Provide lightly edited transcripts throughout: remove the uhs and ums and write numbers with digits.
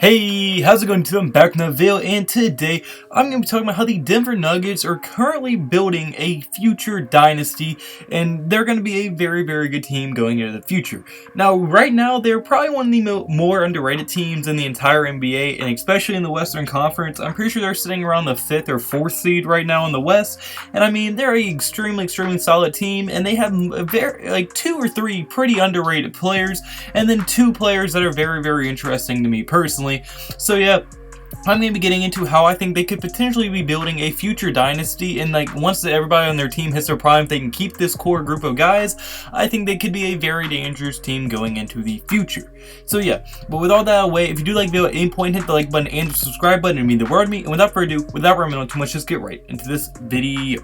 Hey, how's it going? I'm back in the Veil, and today I'm going to be talking about how the Denver Nuggets are currently building a future dynasty, and they're going to be a very, very good team going into the future. Now, right now, they're probably one of the more underrated teams in the entire NBA, and especially in the Western Conference. I'm pretty sure they're sitting around the 5th or 4th seed right now in the West, and I mean, they're an extremely solid team, and they have very, 2 or 3 pretty underrated players, and then 2 players that are very, very interesting to me personally. So yeah, I'm going to be getting into how I think they could potentially be building a future dynasty, and once everybody on their team hits their prime, if they can keep this core group of guys, I think they could be a very dangerous team going into the future. So yeah, but with all that out of the way, if you do like the video, at any point hit the like button and the subscribe button. It would mean the world to me, and without further ado, without rambling on too much, just get right into this video.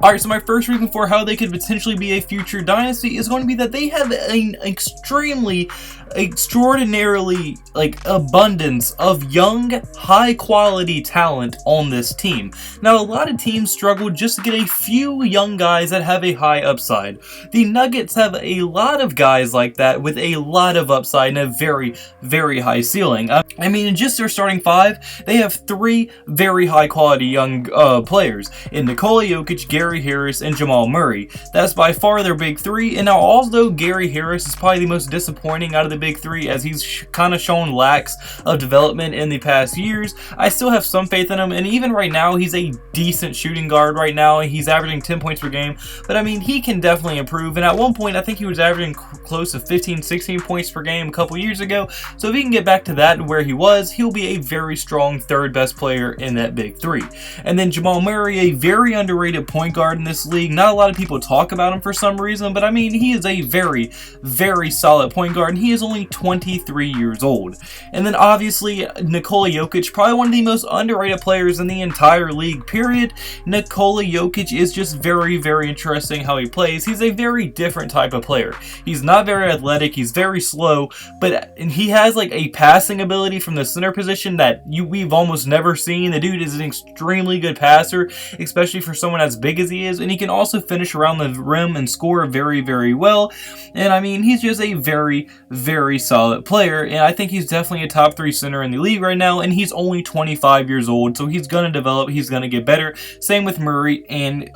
Alright, so my first reason for how they could potentially be a future dynasty is going to be that they have an extraordinarily abundance of young, high quality talent on this team. Now, a lot of teams struggle just to get a few young guys that have a high upside. The Nuggets have a lot of guys like that with a lot of upside and a very, very high ceiling. I mean, in just their starting 5, they have 3 very high quality young players in Nikola Jokic, Gary Harris, and Jamal Murray. That's by far their big 3, and now although Gary Harris is probably the most disappointing out of the big 3 as he's kind of shown lacks of development in the past years, I still have some faith in him, and even right now he's a decent shooting guard right now. He's averaging 10 points per game, but I mean, he can definitely improve, and at one point I think he was averaging close to 15-16 points per game a couple years ago, so if he can get back to that where he was, he'll be a very strong 3rd best player in that big 3. And then Jamal Murray, a very underrated point guard in this league. Not a lot of people talk about him for some reason, but I mean, he is a very, very solid point guard, and he is only 23 years old. And then obviously Nikola Jokic, probably one of the most underrated players in the entire league, period. Nikola Jokic is just very, very interesting how he plays. He's a very different type of player. He's not very athletic, he's very slow, and he has a passing ability from the center position that we've almost never seen. The dude is an extremely good passer, especially for someone as big as he is, and he can also finish around the rim and score very, very well. And I mean, he's just a very, very solid player, and I think he's definitely a top 3 center in the league right now, and he's only 25 years old, so he's going to develop, he's going to get better. Same with Murray and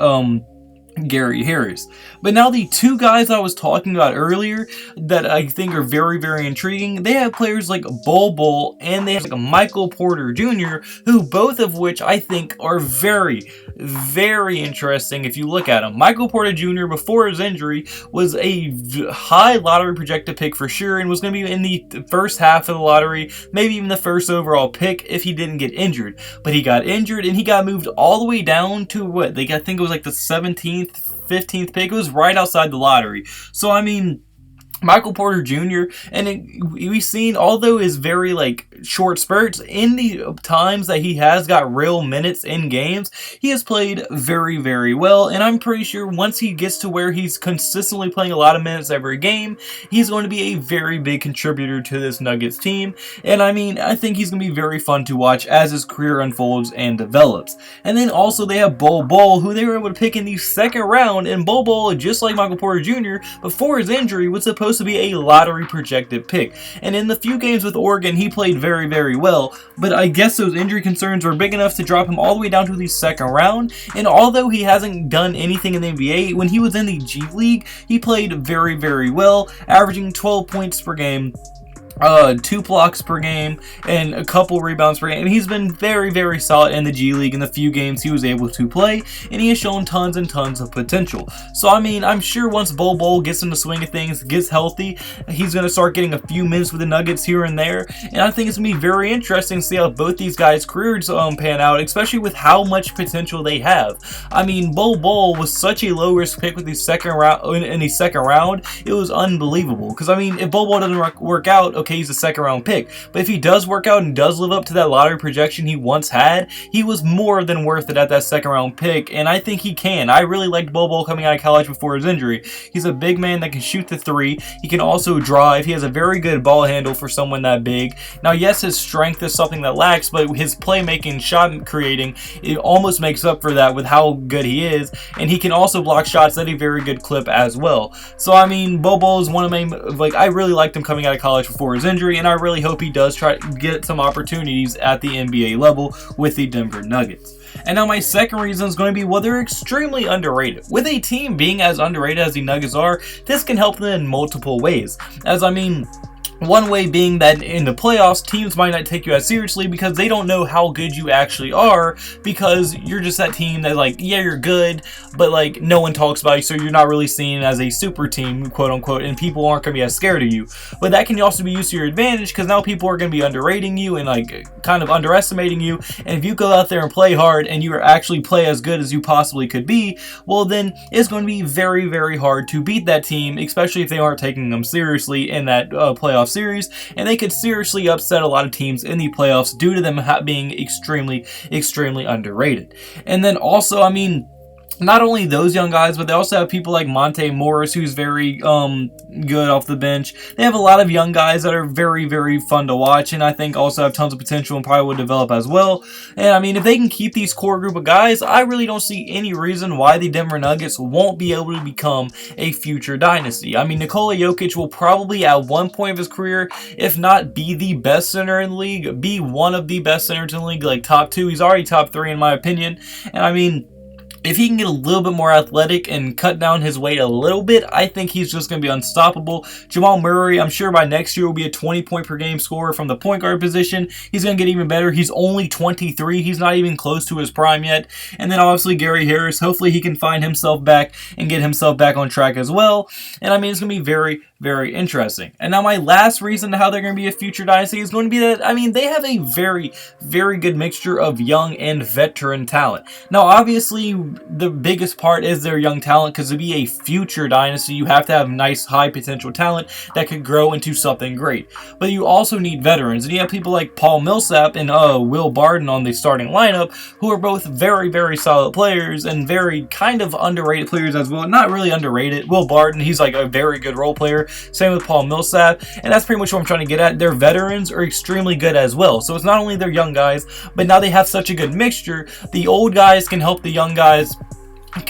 Gary Harris. But now the 2 guys I was talking about earlier that I think are very, very intriguing, they have players like Bol and they have Michael Porter Jr., who both of which I think are very, very interesting if you look at them. Michael Porter Jr. before his injury was a high lottery projected pick for sure, and was going to be in the first half of the lottery, maybe even the first overall pick if he didn't get injured. But he got injured and he got moved all the way down to what? I think it was the 17th, 15th pick. It was right outside the lottery. So I mean, Michael Porter Jr., and we've seen, although his very short spurts, in the times that he has got real minutes in games, he has played very, very well, and I'm pretty sure once he gets to where he's consistently playing a lot of minutes every game, he's going to be a very big contributor to this Nuggets team. And I mean, I think he's going to be very fun to watch as his career unfolds and develops. And then also they have Bol, who they were able to pick in the 2nd round, and Bol, just like Michael Porter Jr., before his injury, was supposed to be a lottery projected pick. And in the few games with Oregon, he played very, very well, but I guess those injury concerns were big enough to drop him all the way down to the 2nd round. And although he hasn't done anything in the NBA, when he was in the G League, he played very, very well, averaging 12 points per game, 2 blocks per game, and a couple rebounds per game. He's been very, very solid in the G League in the few games he was able to play, and he has shown tons and tons of potential. So I mean, I'm sure once Bol gets in the swing of things, gets healthy, he's going to start getting a few minutes with the Nuggets here and there, and I think it's going to be very interesting to see how both these guys' careers pan out, especially with how much potential they have. I mean, Bol was such a low risk pick with the 2nd round, in the 2nd round. It was unbelievable, because I mean, if Bol doesn't work out, okay, he's a 2nd round pick, but if he does work out and does live up to that lottery projection he once had, he was more than worth it at that 2nd round pick, and I think he can. I really liked Bol coming out of college before his injury. He's a big man that can shoot the 3, he can also drive, he has a very good ball handle for someone that big. Now yes, his strength is something that lacks, but his playmaking, shot creating, it almost makes up for that with how good he is, and he can also block shots at a very good clip as well. So I mean, Bol is one of my, I really liked him coming out of college before before his injury, and I really hope he does try to get some opportunities at the NBA level with the Denver Nuggets. And now my second reason is going to be, well, they're extremely underrated. With a team being as underrated as the Nuggets are, this can help them in multiple ways. One way being that in the playoffs, teams might not take you as seriously because they don't know how good you actually are, because you're just that team that, like, yeah, you're good, but, like, no one talks about you, so you're not really seen as a super team, quote unquote, and people aren't going to be as scared of you. But that can also be used to your advantage, because now people are going to be underrating you and, like, kind of underestimating you, and if you go out there and play hard and you actually play as good as you possibly could be, well, then it's going to be very, very hard to beat that team, especially if they aren't taking them seriously in that playoff series, and they could seriously upset a lot of teams in the playoffs due to them being extremely underrated. And then also, I mean, not only those young guys, but they also have people like Monte Morris, who's very good off the bench. They have a lot of young guys that are very, very fun to watch, and I think also have tons of potential and probably will develop as well. And I mean, if they can keep these core group of guys, I really don't see any reason why the Denver Nuggets won't be able to become a future dynasty. I mean, Nikola Jokic will probably at one point of his career, if not be the best center in the league, be one of the best centers in the league, like top 2. He's already top 3 in my opinion. And I mean, if he can get a little bit more athletic and cut down his weight a little bit, I think he's just going to be unstoppable. Jamal Murray, I'm sure by next year will be a 20-point per game scorer from the point guard position. He's going to get even better. He's only 23. He's not even close to his prime yet. And then obviously Gary Harris, hopefully he can find himself back and get himself back on track as well. And I mean, it's going to be very, very interesting. And now my last reason to how they're going to be a future dynasty is going to be that, I mean, they have a very, very good mixture of young and veteran talent. Now, obviously, the biggest part is their young talent, because to be a future dynasty, you have to have nice, high potential talent that could grow into something great. But you also need veterans, and you have people like Paul Millsap and Will Barton on the starting lineup, who are both very, very solid players and very kind of underrated players as well. Not really underrated. Will Barton, he's like a very good role player. Same with Paul Millsap, and that's pretty much what I'm trying to get at. Their veterans are extremely good as well. So it's not only their young guys, but now they have such a good mixture. The old guys can help the young guys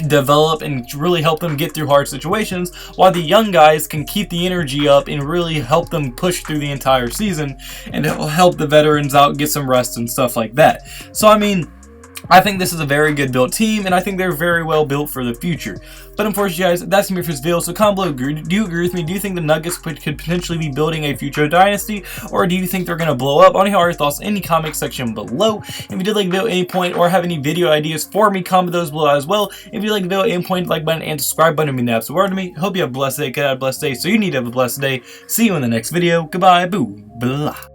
develop and really help them get through hard situations, while the young guys can keep the energy up and really help them push through the entire season, and it will help the veterans out get some rest and stuff like that. So I mean, I think this is a very good built team, and I think they're very well built for the future. But unfortunately, guys, that's going to be for this video. So comment below, do you agree with me? Do you think the Nuggets could potentially be building a future dynasty, or do you think they're going to blow up? I want to hear your thoughts in the comment section below. If you did like the video at any point, or have any video ideas for me, comment those below as well. If you like the video at any point, like button and subscribe button mean the absolute word to me. Hope you have a blessed day. Get out a blessed day. So you need to have a blessed day. See you in the next video. Goodbye. Boo. Blah.